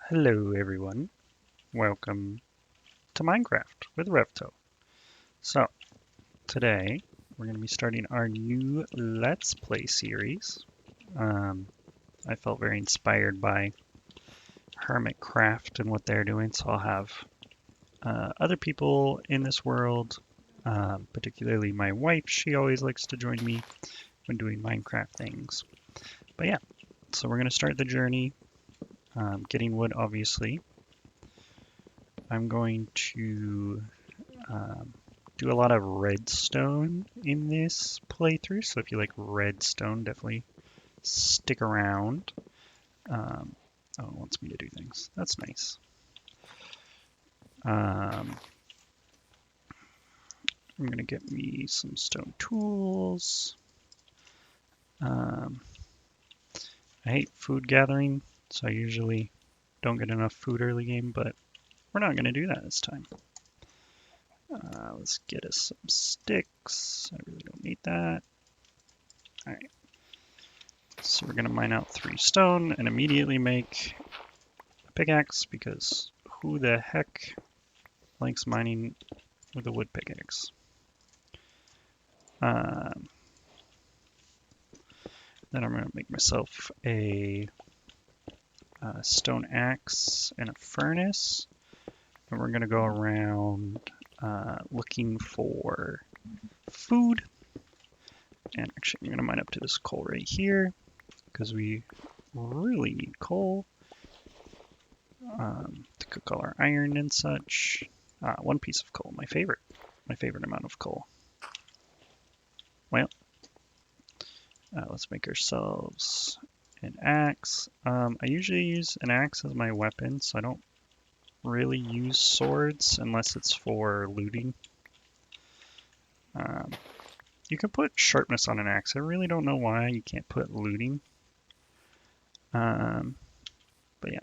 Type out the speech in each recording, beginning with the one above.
Hello everyone, welcome to Minecraft with Revto. So, today we're going to be starting our new Let's Play series. I felt very inspired by Hermitcraft and what they're doing, so I'll have other people in this world, particularly my wife. She always likes to join me when doing Minecraft things. But yeah, so we're going to start the journey, getting wood obviously. I'm going to do a lot of redstone in this playthrough, so if you like redstone, definitely stick around. Oh, it wants me to do things. That's nice. I'm gonna get me some stone tools. I hate food gathering, so I usually don't get enough food early game, but we're not gonna do that this time. Let's get us some sticks. I really don't need that. All right. So we're gonna mine out 3 stone and immediately make a pickaxe because who the heck likes mining with a wood pickaxe? Then I'm gonna make myself a stone axe and a furnace, and we're gonna go around looking for food. And actually, I'm gonna mine up to this coal right here because we really need coal to cook all our iron and such. 1 piece of coal, my favorite amount of coal. Well, let's make ourselves an axe. I usually use an axe as my weapon, so I don't really use swords unless it's for looting. You can put sharpness on an axe. I really don't know why you can't put looting. But yeah.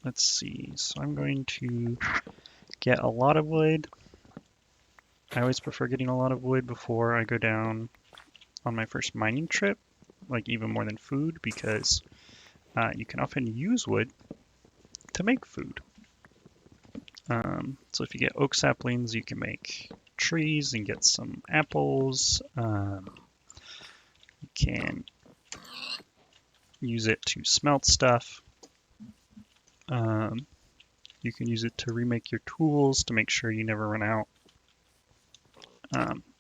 Let's see. So I'm going to get a lot of wood. I always prefer getting a lot of wood before I go down on my first mining trip, like even more than food, because you can often use wood to make food. So if you get oak saplings, you can make trees and get some apples. You can use it to smelt stuff. You can use it to remake your tools to make sure you never run out.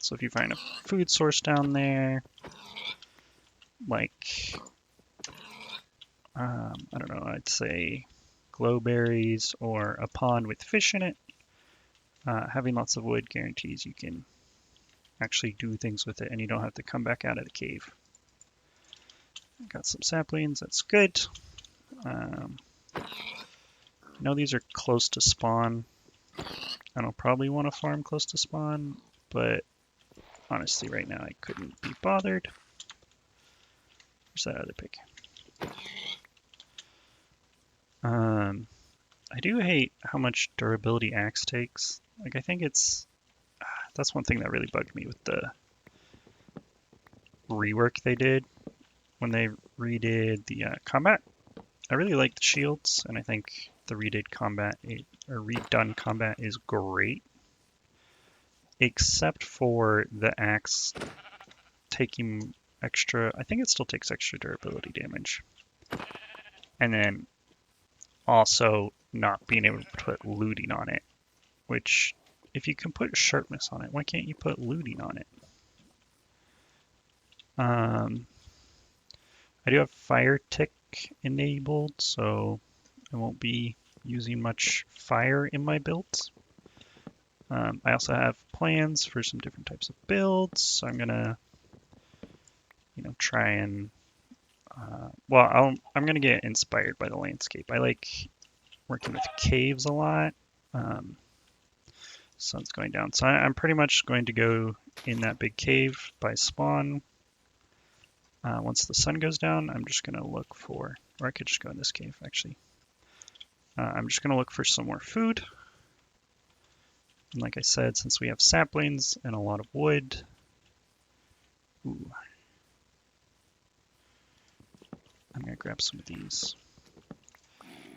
So if you find a food source down there, like, I don't know, I'd say glowberries or a pond with fish in it, having lots of wood guarantees you can actually do things with it and you don't have to come back out of the cave. Got some saplings, that's good. I know these are close to spawn. I don't probably want to farm close to spawn, but honestly right now I couldn't be bothered. Where's that other pig? I do hate how much durability axe takes. Like I think that's one thing that really bugged me with the rework they did when they redid the combat. I really like the shields, and I think the redone combat is great, except for the axe taking extra. I think it still takes extra durability damage, and then also not being able to put looting on it. Which, if you can put sharpness on it, why can't you put looting on it? I do have fire tick enabled, so I won't be using much fire in my builds. I also have plans for some different types of builds, so I'm gonna, try and, I'm gonna get inspired by the landscape. I like working with caves a lot. Sun's going down, so I'm pretty much going to go in that big cave by spawn. Once the sun goes down, I'm just gonna look for, or I could just go in this cave actually. I'm just gonna look for some more food. And like I said, since we have saplings and a lot of wood, I'm gonna grab some of these.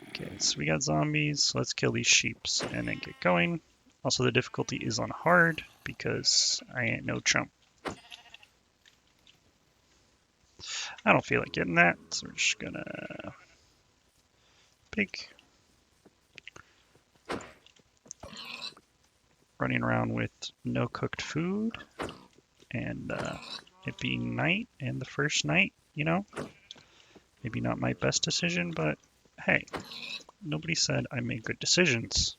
Okay, so we got zombies. So let's kill these sheeps and then get going. Also, the difficulty is on hard because I ain't no chump. I don't feel like getting that, so we're just gonna pick. Running around with no cooked food and it being night and the first night, you know, maybe not my best decision, but hey, nobody said I made good decisions.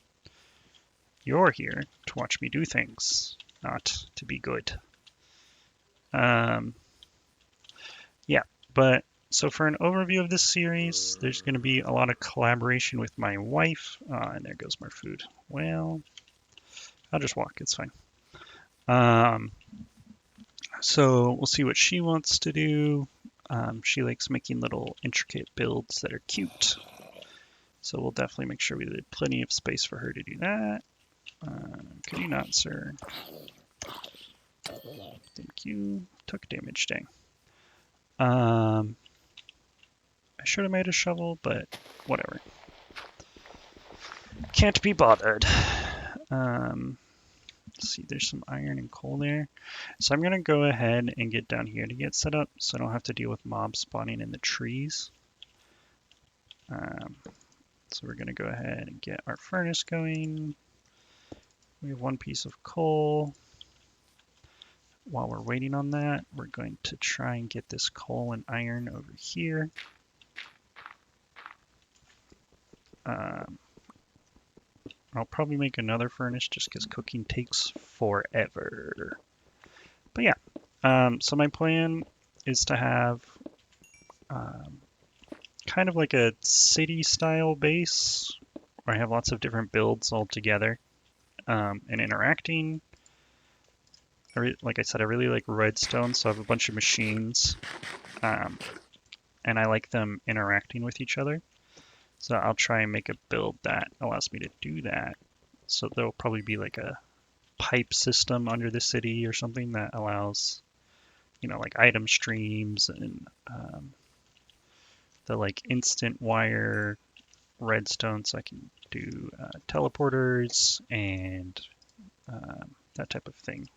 You're here to watch me do things, not to be good. Yeah, but so for an overview of this series, there's going to be a lot of collaboration with my wife. And there goes my food. Well, I'll just walk. It's fine. So we'll see what she wants to do. She likes making little intricate builds that are cute. So we'll definitely make sure we leave plenty of space for her to do that. Could you not, sir? Thank you. Took damage, dang. I should have made a shovel, but whatever. Can't be bothered. Let's see, there's some iron and coal there. So I'm going to go ahead and get down here to get set up so I don't have to deal with mobs spawning in the trees. So we're going to go ahead and get our furnace going. We have one piece of coal. While we're waiting on that, we're going to try and get this coal and iron over here. I'll probably make another furnace just because cooking takes forever. But yeah, so my plan is to have kind of like a city-style base where I have lots of different builds all together and interacting. Like I said, I really like redstone, so I have a bunch of machines, and I like them interacting with each other. So I'll try and make a build that allows me to do that. So there'll probably be like a pipe system under the city or something that allows, you know, like item streams and the like instant wire redstone, so I can do teleporters and that type of thing.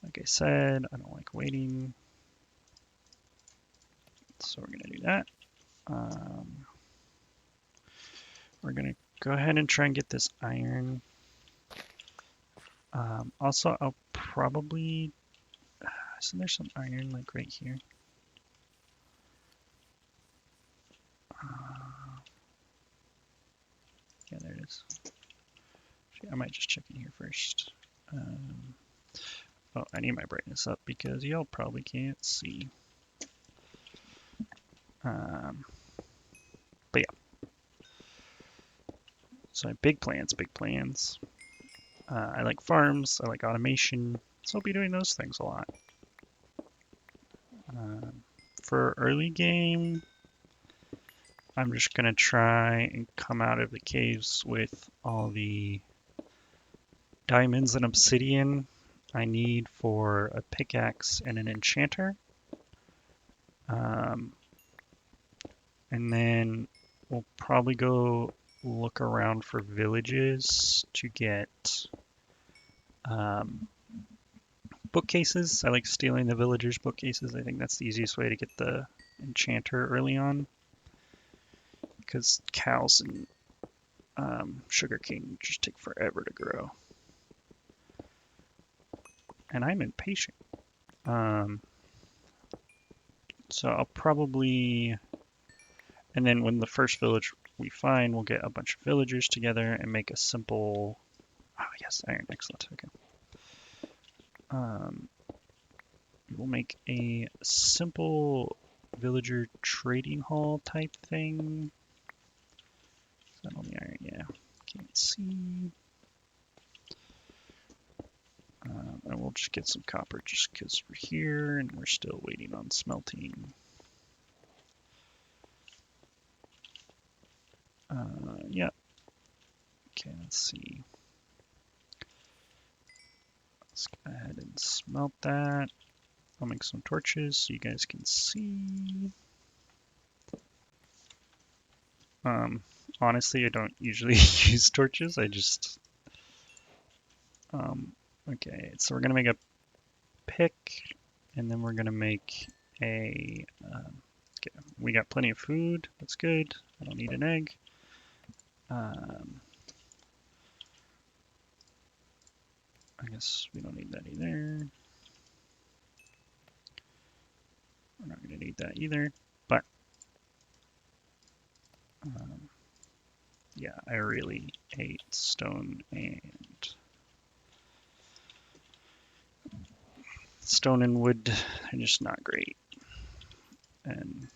Like I said, I don't like waiting, so we're gonna do that. We're gonna go ahead and try and get this iron. Also, I'll probably, isn't there some iron like right here? Yeah, there it is. I might just check in here first. Oh, I need my brightness up because y'all probably can't see. But yeah. So I have big plans, big plans. I like farms, I like automation, so I'll be doing those things a lot. For early game, I'm just gonna try and come out of the caves with all the diamonds and obsidian I need for a pickaxe and an enchanter. And then we'll probably go look around for villages to get bookcases. I like stealing the villagers' bookcases. I think that's the easiest way to get the enchanter early on. Because cows and sugarcane just take forever to grow. And I'm impatient. So I'll probably, and then when the first village we find, we'll get a bunch of villagers together and make a simple, oh yes, iron, excellent, okay. We'll make a simple villager trading hall type thing. Is that on the iron? Yeah, can't see. And we'll just get some copper just because we're here and we're still waiting on smelting. Yeah. Okay, let's see. Let's go ahead and smelt that. I'll make some torches so you guys can see. Honestly, I don't usually use torches. I just, um, okay, so we're gonna make a pick, and then we're gonna make a, okay, we got plenty of food. That's good. I don't need an egg. Um, I guess we don't need that either. We're not gonna need that either, but um, yeah, I really hate stone and wood. They're just not great. And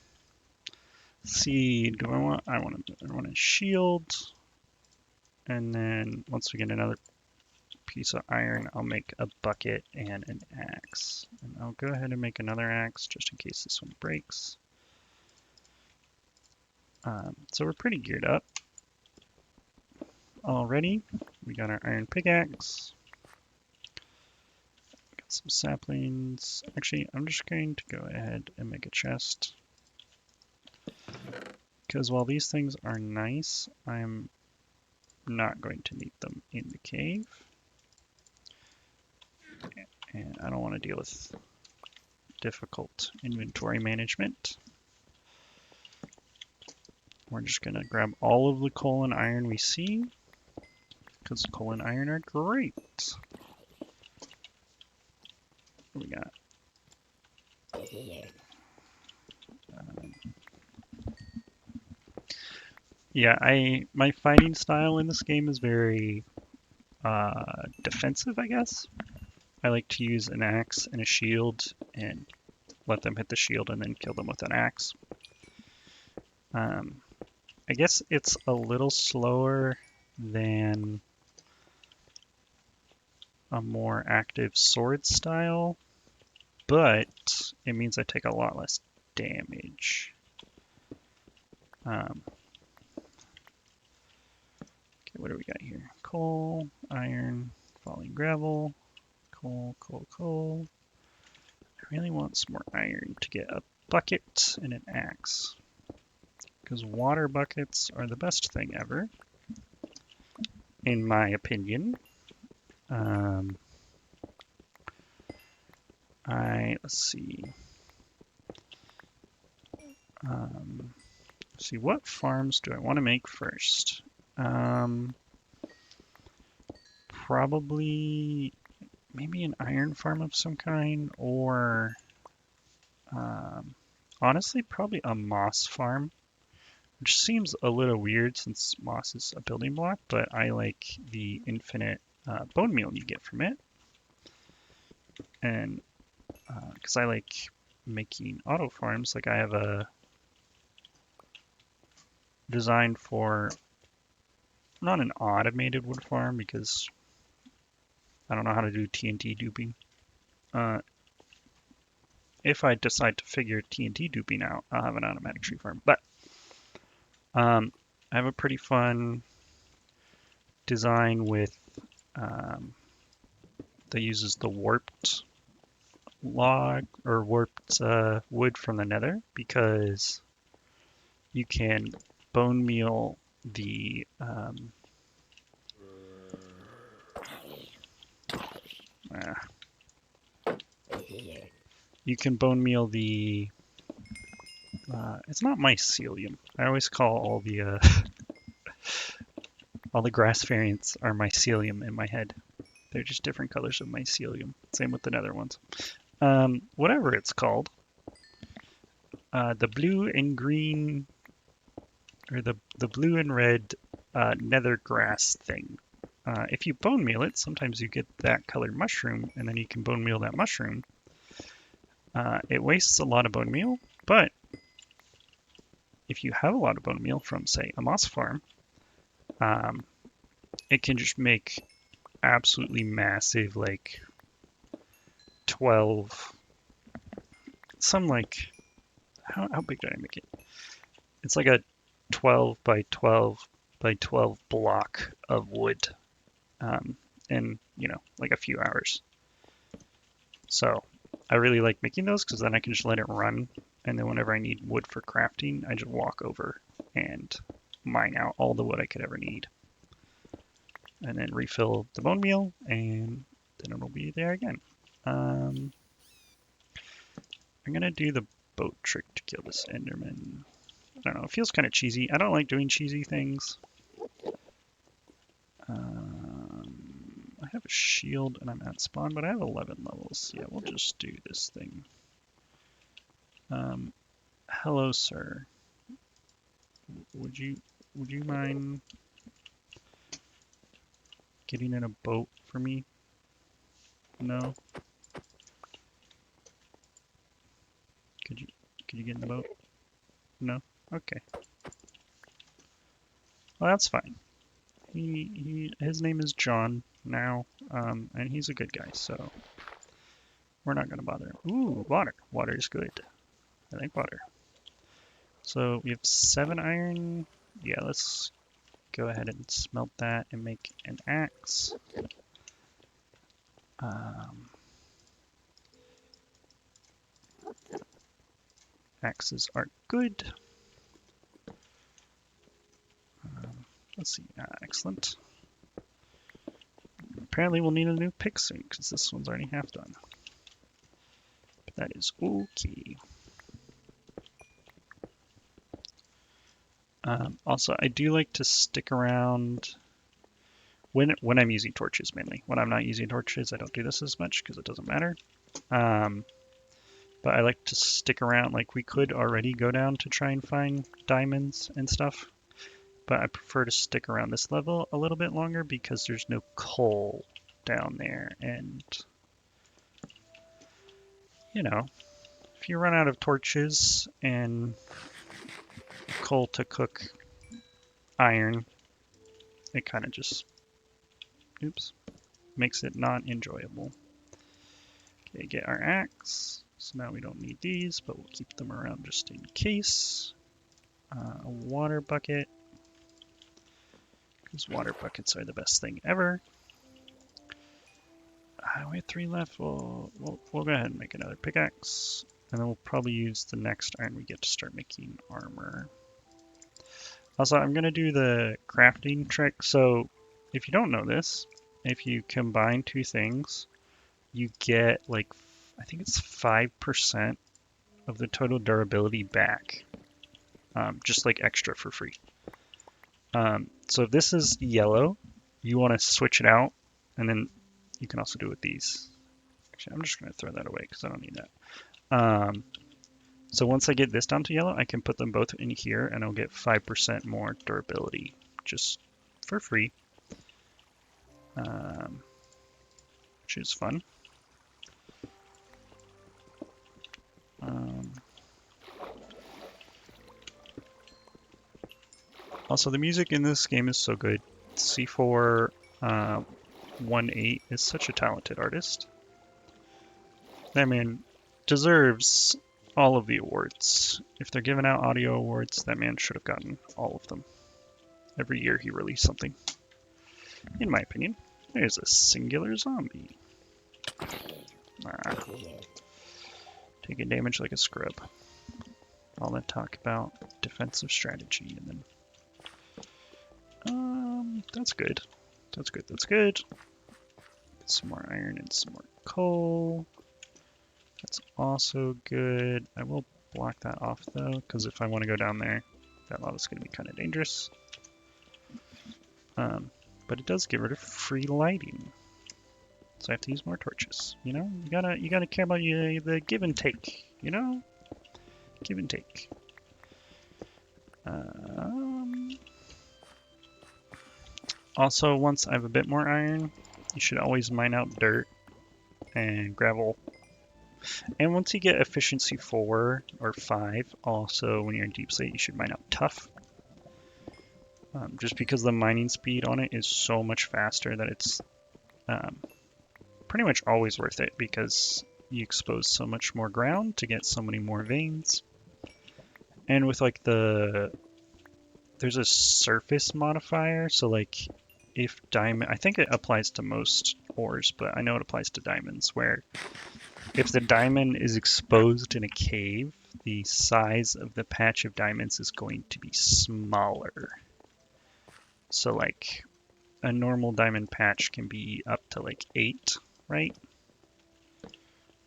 see, I want a shield, and then once we get another piece of iron, I'll make a bucket and an axe. And I'll go ahead and make another axe just in case this one breaks. So we're pretty geared up already. We got our iron pickaxe. Got some saplings. Actually, I'm just going to go ahead and make a chest. Because while these things are nice, I'm not going to need them in the cave. And I don't want to deal with difficult inventory management. We're just going to grab all of the coal and iron we see, because coal and iron are great. What we got? Yeah, my fighting style in this game is very defensive, I guess. I like to use an axe and a shield and let them hit the shield and then kill them with an axe. I guess it's a little slower than a more active sword style, but it means I take a lot less damage. Okay, what do we got here? Coal, iron, falling gravel, coal, coal, coal. I really want some more iron to get a bucket and an axe, because water buckets are the best thing ever, in my opinion. Let's see. See, what farms do I want to make first? Probably maybe an iron farm of some kind, or honestly, probably a moss farm, which seems a little weird since moss is a building block, but I like the infinite bone meal you get from it. And because I like making auto farms, like I have a design for not an automated wood farm because I don't know how to do TNT duping. If I decide to figure TNT duping out, I'll have an automatic tree farm. But I have a pretty fun design with that uses the warped log or warped wood from the nether, because you can bone meal the you can bone meal the it's not mycelium. I always call all the grass variants are mycelium in my head. They're just different colors of mycelium. Same with the nether ones. Whatever it's called, the blue and green, or the blue and red nether grass thing. If you bone meal it, sometimes you get that colored mushroom, and then you can bone meal that mushroom. It wastes a lot of bone meal, but if you have a lot of bone meal from, say, a moss farm, it can just make absolutely massive, like 12, some like, how big did I make it? It's like a 12 by 12 by 12 block of wood in, like a few hours. So I really like making those because then I can just let it run. And then whenever I need wood for crafting, I just walk over and mine out all the wood I could ever need. And then refill the bone meal, and then it'll be there again. I'm gonna do the boat trick to kill this Enderman. I don't know, it feels kind of cheesy. I don't like doing cheesy things. I have a shield and I'm at spawn, but I have 11 levels. Yeah, we'll just do this thing. Hello, sir. Would you mind getting in a boat for me? No? Could you get in the boat? No? Okay. Well, that's fine. His name is John now, and he's a good guy, so we're not gonna bother him. Ooh, water. Water is good. I like water. So we have 7 iron. Yeah, let's go ahead and smelt that and make an axe. Axes are good. Let's see. Excellent. Apparently we'll need a new pick soon because this one's already half done. But that is okay. Also, I do like to stick around when I'm using torches mainly. When I'm not using torches, I don't do this as much because it doesn't matter. But I like to stick around. Like we could already go down to try and find diamonds and stuff. But I prefer to stick around this level a little bit longer because there's no coal down there. And, you know, if you run out of torches and coal to cook iron, it kind of just, oops, makes it not enjoyable. Okay, get our axe. So now we don't need these, but we'll keep them around just in case. A water bucket, because water buckets are the best thing ever. We have 3 left. We'll go ahead and make another pickaxe, and then we'll probably use the next iron we get to start making armor. Also, I'm going to do the crafting trick. So if you don't know this, if you combine 2 things, you get like, I think it's 5% of the total durability back, just like extra for free. So if this is yellow, you want to switch it out, and then you can also do it with these. Actually, I'm just going to throw that away because I don't need that. So once I get this down to yellow, I can put them both in here, and I'll get 5% more durability just for free, which is fun. Also, the music in this game is so good. C418 is such a talented artist. That man deserves all of the awards. If they're giving out audio awards, that man should have gotten all of them. Every year he released something. In my opinion. There's a singular zombie. Taking damage like a scrub. All that talk about defensive strategy, and then that's good. That's good. That's good. Get some more iron and some more coal. That's also good. I will block that off though, because if I want to go down there, that lava's going to be kind of dangerous. But it does get rid of free lighting, so I have to use more torches. You know, you gotta care about the give and take. You know, give and take. Also, once I have a bit more iron, you should always mine out dirt and gravel. And once you get efficiency 4 or 5, also when you're in deep slate, you should mine out tough. Just because the mining speed on it is so much faster that it's pretty much always worth it, because you expose so much more ground to get so many more veins. And with like there's a surface modifier, so like if diamond, I think it applies to most ores, but I know it applies to diamonds, where if the diamond is exposed in a cave, the size of the patch of diamonds is going to be smaller. So like a normal diamond patch can be up to like 8, right?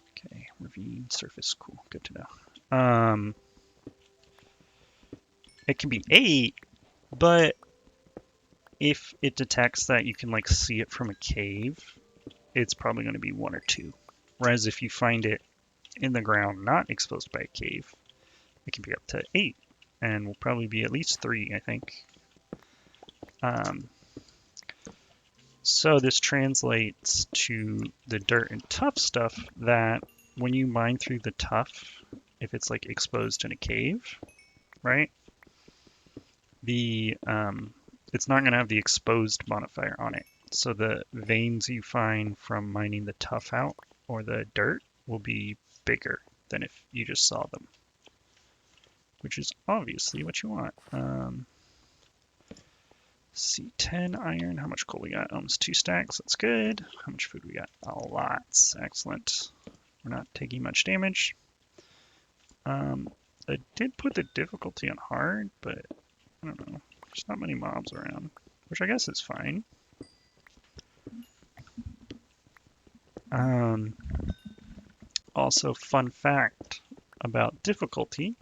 Okay, ravine surface, cool, good to know. It can be 8, but if it detects that you can like see it from a cave, it's probably going to be 1 or 2. Whereas if you find it in the ground, not exposed by a cave, it can be up to 8, and will probably be at least 3, I think. So this translates to the dirt and tough stuff that when you mine through the tough, if it's like exposed in a cave, right? It's not going to have the exposed modifier on it. So the veins you find from mining the tough out or the dirt will be bigger than if you just saw them, which is obviously what you want. C10 iron, how much coal we got? Almost 2 stacks, that's good. How much food we got? Lots, excellent. We're not taking much damage. I did put the difficulty on hard, but I don't know. There's not many mobs around, which I guess is fine. Also, fun fact about difficulty.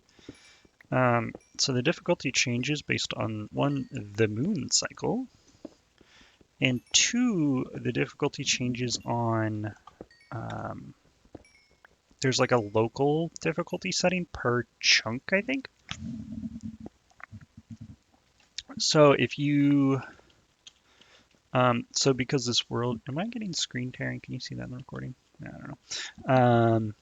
So the difficulty changes based on 1, the moon cycle, and 2, the difficulty changes on, there's like a local difficulty setting per chunk, I think. So if you, so because this world, am I getting screen tearing? Can you see that in the recording? No, I don't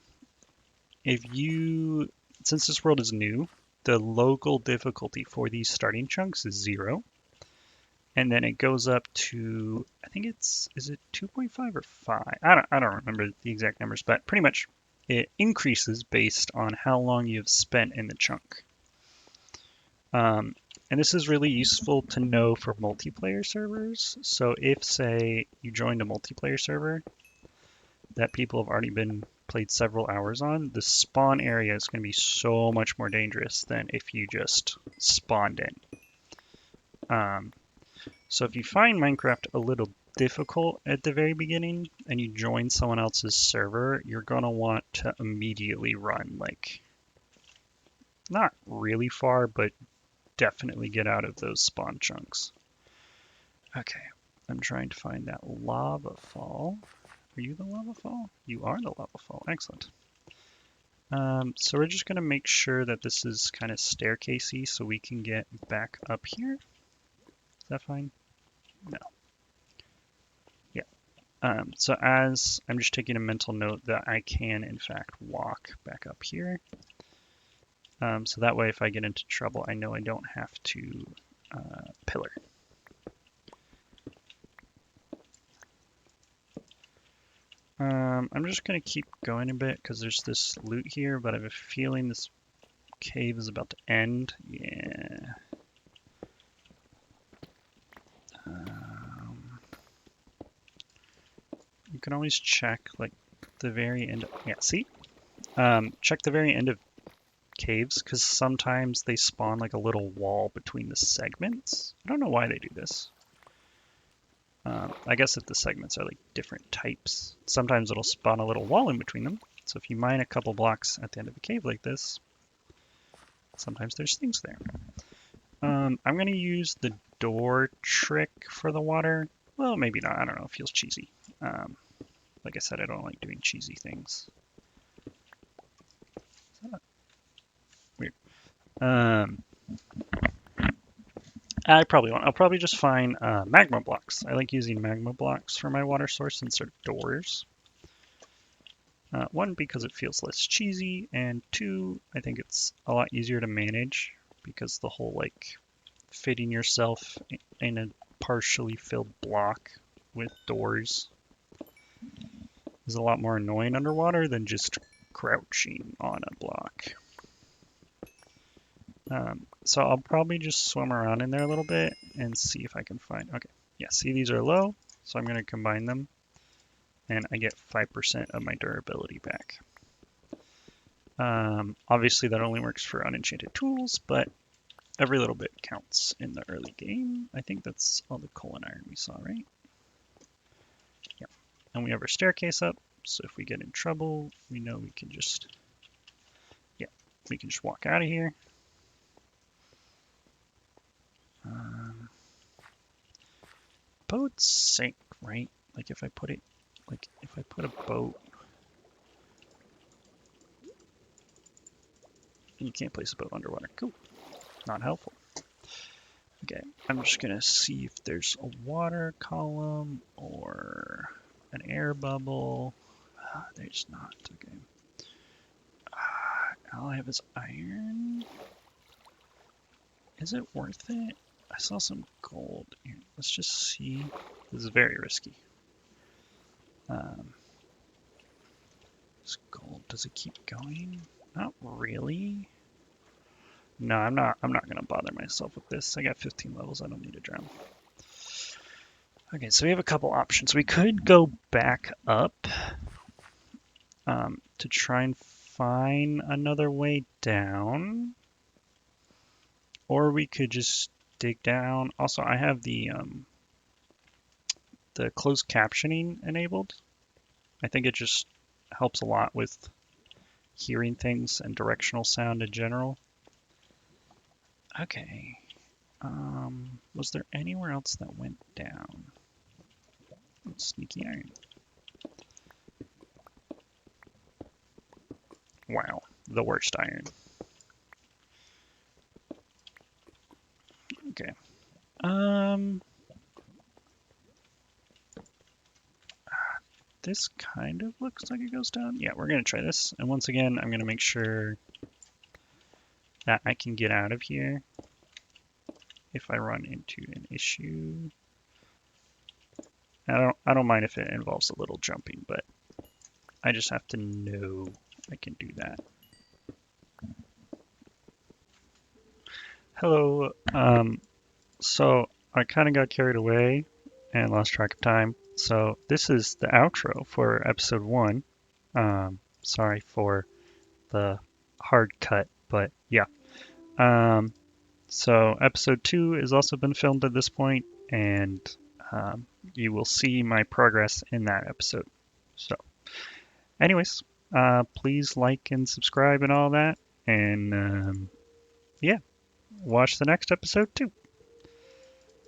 know. Since this world is new, the local difficulty for these starting chunks is 0. And then it goes up to, I think is it 2.5 or 5? I don't remember the exact numbers, but pretty much it increases based on how long you've spent in the chunk. And this is really useful to know for multiplayer servers. So if, say, you joined a multiplayer server that people have already played several hours on, the spawn area is going to be so much more dangerous than if you just spawned in. So if you find Minecraft a little difficult at the very beginning and you join someone else's server, you're going to want to immediately run, like, not really far, but definitely get out of those spawn chunks. Okay, I'm trying to find that lava fall. Are you the lava fall? You are the lava fall, excellent. So we're just going to make sure that this is kind of staircasey so we can get back up here. Is that fine? No. Yeah. So as I'm just taking a mental note that I can in fact walk back up here. So that way if I get into trouble, I know I don't have to pillar. I'm just going to keep going a bit because there's this loot here, but I have a feeling this cave is about to end. Yeah. You can always check like the very end. Yeah, see? Check the very end of caves because sometimes they spawn like a little wall between the segments. I don't know why they do this. I guess if the segments are like different types, sometimes it'll spawn a little wall in between them. So if you mine a couple blocks at the end of a cave like this, sometimes there's things there. I'm going to use the door trick for the water. Well, maybe not. I don't know. It feels cheesy. Like I said, I don't like doing cheesy things. Weird. I probably won't. I'll probably just find magma blocks. I like using magma blocks for my water source instead of doors. 1, because it feels less cheesy, and 2, I think it's a lot easier to manage because the whole like fitting yourself in a partially filled block with doors is a lot more annoying underwater than just crouching on a block. So I'll probably just swim around in there a little bit and see if I can find, okay, yeah, see these are low, so I'm going to combine them and I get 5% of my durability back. Obviously that only works for unenchanted tools, but every little bit counts in the early game. I think that's all the coal and iron we saw, right? Yeah. And we have our staircase up, so if we get in trouble, we know we can just, yeah, we can just walk out of here. Boats sink, right? Like if I put it, like if I put a boat, you can't place a boat underwater. Cool. Not helpful. Okay, I'm just gonna see if there's a water column or an air bubble. There's not. Okay. All I have is iron. Is it worth it? I saw some gold. Here, let's just see. This is very risky. This gold, does it keep going? Not really. No, I'm not gonna bother myself with this. I got 15 levels, I don't need to drown. Okay, so we have a couple options. We could go back up to try and find another way down. Or we could just dig down. Also, I have the closed captioning enabled. I think it just helps a lot with hearing things and directional sound in general. Okay. Was there anywhere else that went down? Sneaky iron. Wow, the worst iron. Okay. This kind of looks like it goes down. Yeah, we're gonna try this. And once again, I'm gonna make sure that I can get out of here if I run into an issue. I don't mind if it involves a little jumping, but I just have to know I can do that. Hello. So I kind of got carried away and lost track of time. So this is the outro for episode 1. Sorry for the hard cut, but yeah. So episode 2 has also been filmed at this point, and you will see my progress in that episode. So anyways, please like and subscribe and all that, and yeah, watch the next episode too.